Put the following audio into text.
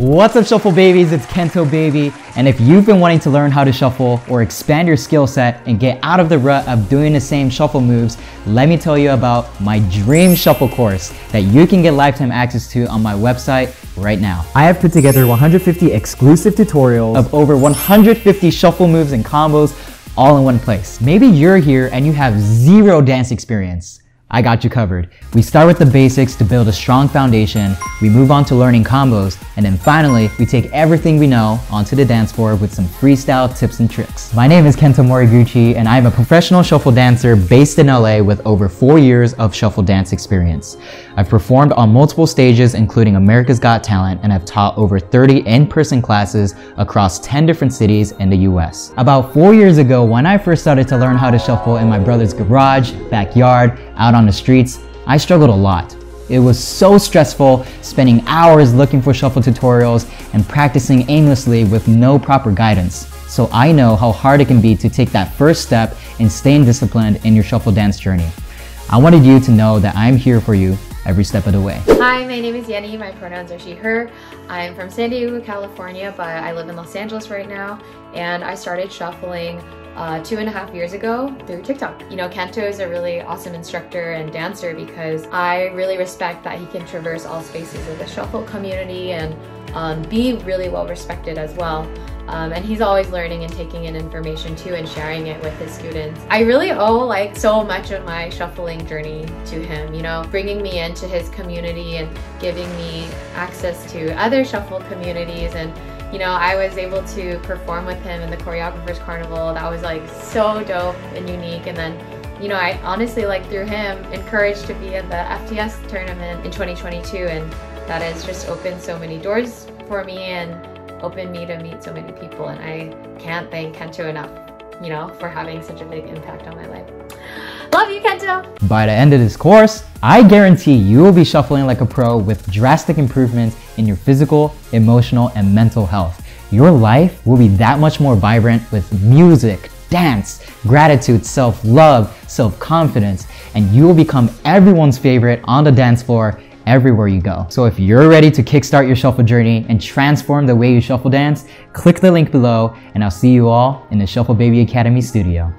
What's up, Shuffle Babies? It's Kentobaby, and if you've been wanting to learn how to shuffle or expand your skill set and get out of the rut of doing the same shuffle moves, let me tell you about my dream shuffle course that you can get lifetime access to on my website right now. I have put together 150 exclusive tutorials of over 150 shuffle moves and combos all in one place. Maybe you're here and you have zero dance experience. I got you covered. We start with the basics to build a strong foundation, we move on to learning combos, and then finally, we take everything we know onto the dance floor with some freestyle tips and tricks. My name is Kento Moriguchi, and I am a professional shuffle dancer based in LA with over 4 years of shuffle dance experience. I've performed on multiple stages, including America's Got Talent, and I've taught over 30 in-person classes across 10 different cities in the US. About 4 years ago, when I first started to learn how to shuffle in my brother's garage, backyard, out on the streets, I struggled a lot. It was so stressful, spending hours looking for shuffle tutorials and practicing aimlessly with no proper guidance. So I know how hard it can be to take that first step and staying disciplined in your shuffle dance journey. I wanted you to know that I'm here for you every step of the way. Hi, my name is Yenny. My pronouns are she, her. I'm from San Diego, California, but I live in Los Angeles right now, and I started shuffling 2.5 years ago through TikTok. You know, Kento is a really awesome instructor and dancer because I really respect that he can traverse all spaces of the shuffle community and be really well respected as well. And he's always learning and taking in information too and sharing it with his students. I really owe so much of my shuffling journey to him, you know, bringing me into his community and giving me access to other shuffle communities. And you know, I was able to perform with him in the Choreographers Carnival. That was so dope and unique. And then, you know, I honestly through him encouraged to be at the FTS tournament in 2022, and that has just opened so many doors for me and opened me to meet so many people. And I can't thank Kento enough, you know, for having such a big impact on my life. Love you, Kento! By the end of this course, I guarantee you will be shuffling like a pro with drastic improvements in your physical, emotional, and mental health. Your life will be that much more vibrant with music, dance, gratitude, self-love, self-confidence, and you will become everyone's favorite on the dance floor everywhere you go. So if you're ready to kickstart your shuffle journey and transform the way you shuffle dance, click the link below, and I'll see you all in the Shuffle Baby Academy studio.